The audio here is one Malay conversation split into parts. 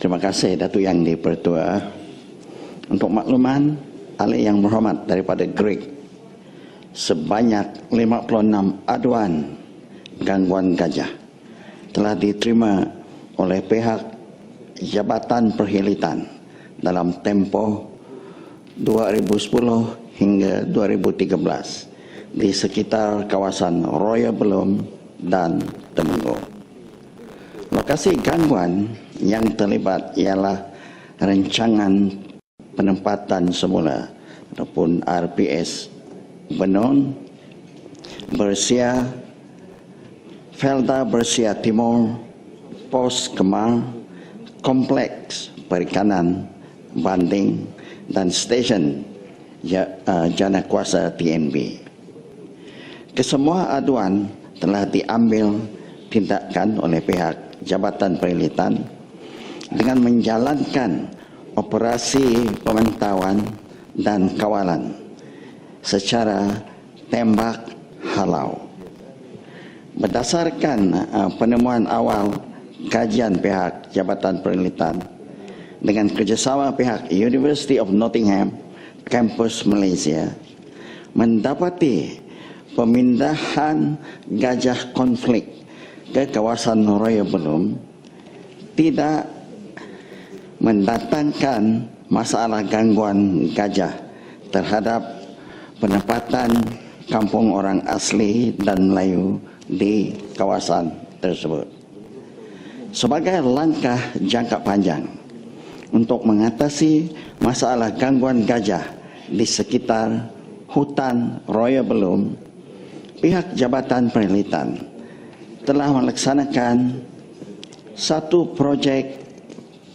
Terima kasih Datuk Yang di-Pertua. Untuk makluman ahli yang berhormat daripada GRIG, sebanyak 56 aduan gangguan gajah telah diterima oleh pihak Jabatan Perkhidmatan dalam tempoh 2010 hingga 2013 di sekitar kawasan Roya Belum dan Temenggong. Lokasi gangguan yang terlibat ialah rancangan penempatan semula ataupun RPS Benun, Bersia, Felda Bersia Timur, Pos Kemar, Kompleks Perikanan Banding dan Stesen Jana Kuasa TNB. Kesemua aduan telah diambil tindakan oleh pihak Jabatan Perkhidmatan dengan menjalankan operasi pemantauan dan kawalan secara tembak halau. Berdasarkan penemuan awal kajian pihak Jabatan Perkhidmatan dengan kerjasama pihak University of Nottingham, kampus Malaysia, mendapati pemindahan gajah konflik ke kawasan Roya Belum tidak mendatangkan masalah gangguan gajah terhadap penempatan kampung orang asli dan Melayu di kawasan tersebut. Sebagai langkah jangka panjang untuk mengatasi masalah gangguan gajah di sekitar hutan Roya Belum, pihak Jabatan Perkhidmatan telah melaksanakan satu projek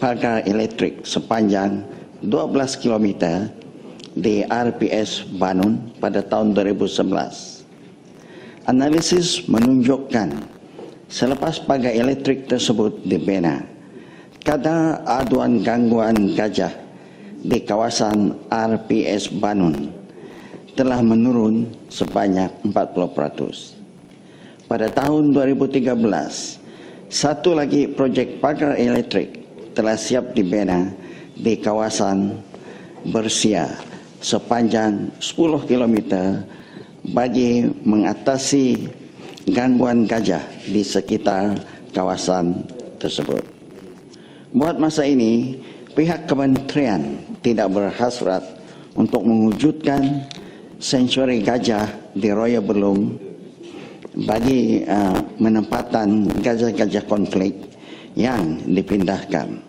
pagar elektrik sepanjang 12 km di RPS Banun pada tahun 2011. Analisis menunjukkan selepas pagar elektrik tersebut dibina, kadar aduan gangguan gajah di kawasan RPS Banun telah menurun sebanyak 40%. Pada tahun 2013, satu lagi projek pagar elektrik telah siap dibina di kawasan Bersia sepanjang 10 km bagi mengatasi gangguan gajah di sekitar kawasan tersebut. Buat masa ini, pihak kementerian tidak berhasrat untuk mewujudkan sanctuary gajah di Roya Belum bagi menempatan gajah-gajah konflik yang dipindahkan.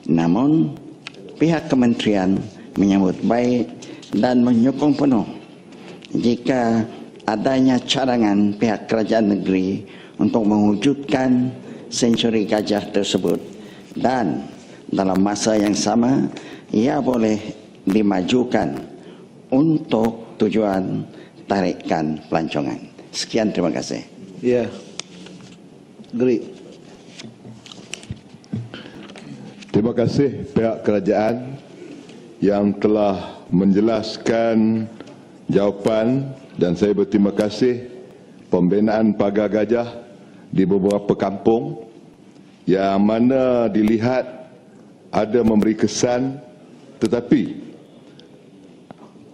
Namun, pihak kementerian menyambut baik dan menyokong penuh jika adanya cadangan pihak kerajaan negeri untuk mewujudkan sanctuary gajah tersebut, dan dalam masa yang sama ia boleh dimajukan untuk tujuan tarikan pelancongan. Sekian, terima kasih. Ya, Geri. Terima kasih pihak kerajaan yang telah menjelaskan jawapan, dan saya berterima kasih pembinaan pagar gajah di beberapa kampung yang mana dilihat ada memberi kesan, tetapi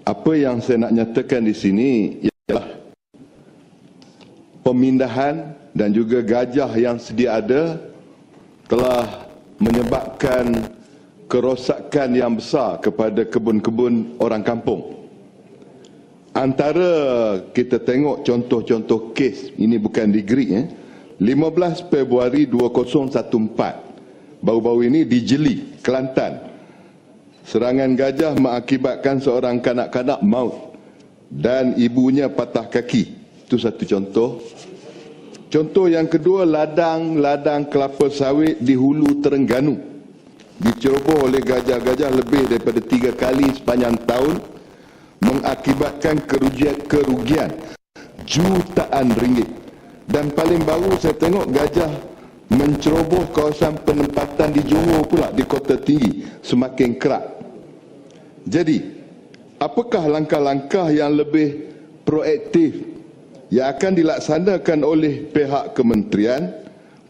apa yang saya nak nyatakan di sini ialah pemindahan dan juga gajah yang sedia ada telah menyebabkan kerosakan yang besar kepada kebun-kebun orang kampung. Antara kita tengok contoh-contoh kes, ini bukan degree, 15 Februari 2014, baru-baru ini di Jeli, Kelantan, serangan gajah mengakibatkan seorang kanak-kanak maut dan ibunya patah kaki. Itu satu contoh. Contoh yang kedua, ladang kelapa sawit di hulu Terengganu diceroboh oleh gajah-gajah lebih daripada 3 kali sepanjang tahun, mengakibatkan kerugian jutaan ringgit. Dan paling baru saya tengok gajah menceroboh kawasan penempatan di Johor pula, di Kota Tinggi, semakin kerap. Jadi, apakah langkah-langkah yang lebih proaktif yang akan dilaksanakan oleh pihak kementerian,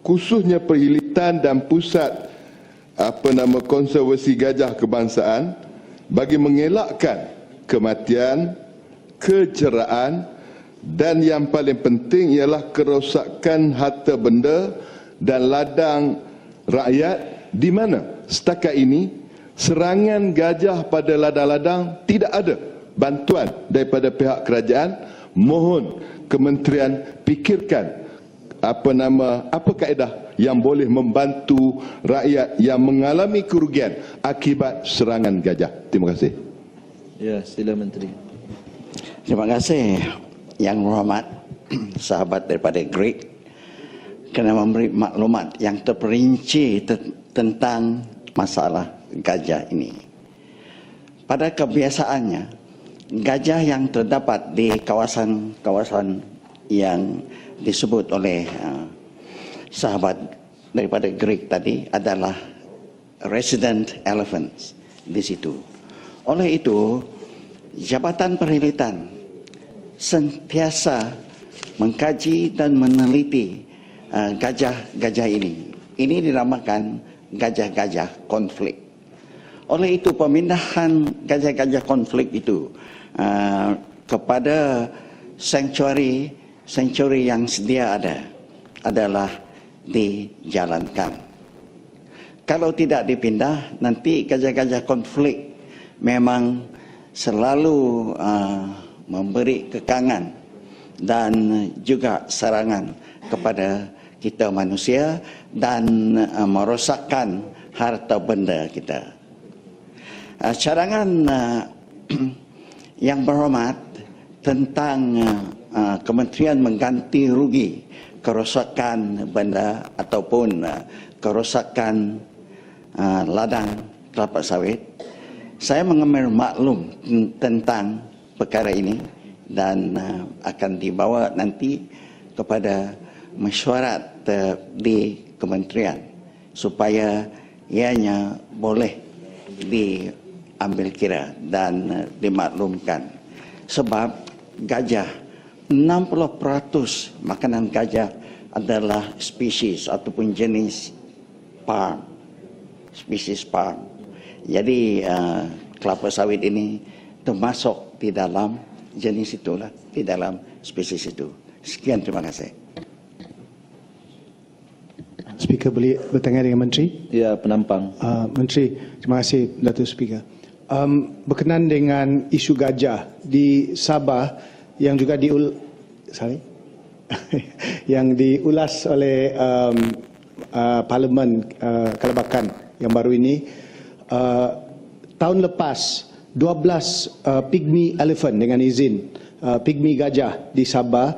khususnya Perkhidmatan dan Pusat konservasi gajah kebangsaan bagi mengelakkan kematian, keceraan dan yang paling penting ialah kerosakan harta benda dan ladang rakyat, di mana setakat ini serangan gajah pada ladang-ladang tidak ada bantuan daripada pihak kerajaan. Mohon kementerian fikirkan apa kaedah yang boleh membantu rakyat yang mengalami kerugian akibat serangan gajah. Terima kasih. Ya, sila Menteri. Terima kasih Yang Berhormat sahabat daripada Greek kerana memberi maklumat yang terperinci tentang masalah gajah ini. Pada kebiasaannya, gajah yang terdapat di kawasan-kawasan yang disebut oleh sahabat daripada Greek tadi adalah resident elephants di situ. Oleh itu, Jabatan Perkhidmatan sentiasa mengkaji dan meneliti gajah-gajah ini. Ini dinamakan gajah-gajah konflik. Oleh itu, pemindahan gajah-gajah konflik itu kepada sanctuary yang sedia ada adalah dijalankan. Kalau tidak dipindah, nanti gajah-gajah konflik memang selalu memberi kekangan dan juga serangan kepada kita manusia dan merosakkan harta benda kita. Cadangan Yang Berhormat tentang kementerian mengganti rugi kerosakan benda ataupun kerosakan ladang kelapa sawit, saya mengambil maklum tentang perkara ini dan akan dibawa nanti kepada mesyuarat di kementerian supaya ianya boleh diambil kira dan dimaklumkan. Sebab gajah, 60% makanan gajah adalah spesies ataupun jenis palm, spesies palm. Jadi kelapa sawit ini termasuk di dalam jenis itulah, di dalam spesies itu. Sekian, terima kasih. Speaker boleh bertanya dengan Menteri? Ya, penampang. Menteri, terima kasih Datuk Speaker. Berkenaan dengan isu gajah di Sabah yang juga yang diulas oleh Parlimen Kelabakan yang baru ini, tahun lepas 12 pygmy elephant dengan izin pygmy gajah di Sabah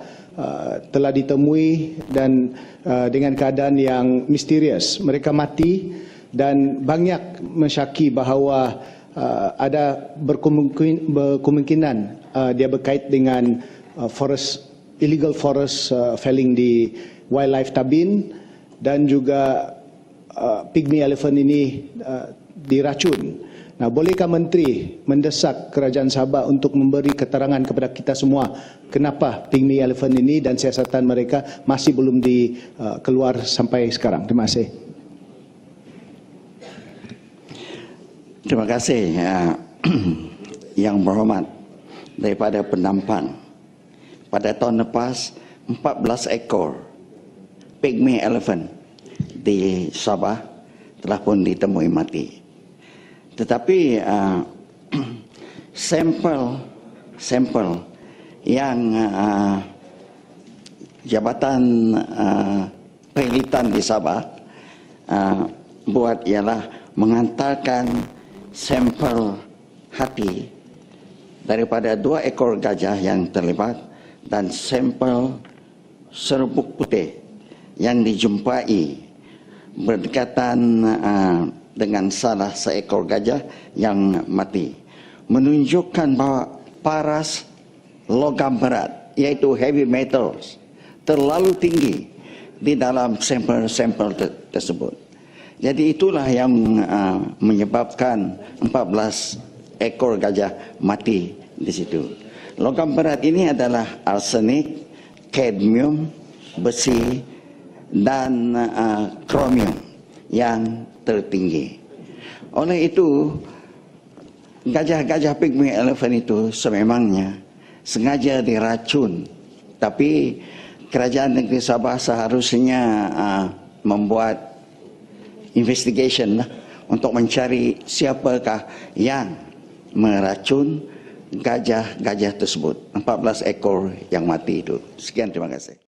telah ditemui dan dengan keadaan yang misterius. Mereka mati dan banyak mensyaki bahawa ada berkemungkinan dia berkait dengan illegal forest felling di wildlife Tabin, dan juga pygmy elephant ini diracun. Nah, bolehkah Menteri mendesak Kerajaan Sabah untuk memberi keterangan kepada kita semua kenapa pygmy elephant ini dan siasatan mereka masih belum dikeluar sampai sekarang? Terima kasih. Terima kasih Yang Berhormat daripada Penampang. Pada tahun lepas 14 ekor pygmy elephant di Sabah telah pun ditemui mati. Tetapi sampel yang Jabatan Perkhidmatan di Sabah buat ialah menghantarkan sampel hati daripada 2 ekor gajah yang terlibat dan sampel serbuk putih yang dijumpai berdekatan dengan salah seekor gajah yang mati, menunjukkan bahawa paras logam berat, iaitu heavy metals, terlalu tinggi di dalam sampel-sampel tersebut. Jadi itulah yang menyebabkan 14 ekor gajah mati di situ. Logam berat ini adalah arsenik, kadmium, besi dan kromium yang tertinggi. Oleh itu, gajah-gajah pygmy elephant itu sememangnya sengaja diracun, tapi kerajaan negeri Sabah seharusnya membuat investigation untuk mencari siapakah yang meracun gajah-gajah tersebut, 14 ekor yang mati itu. Sekian, terima kasih.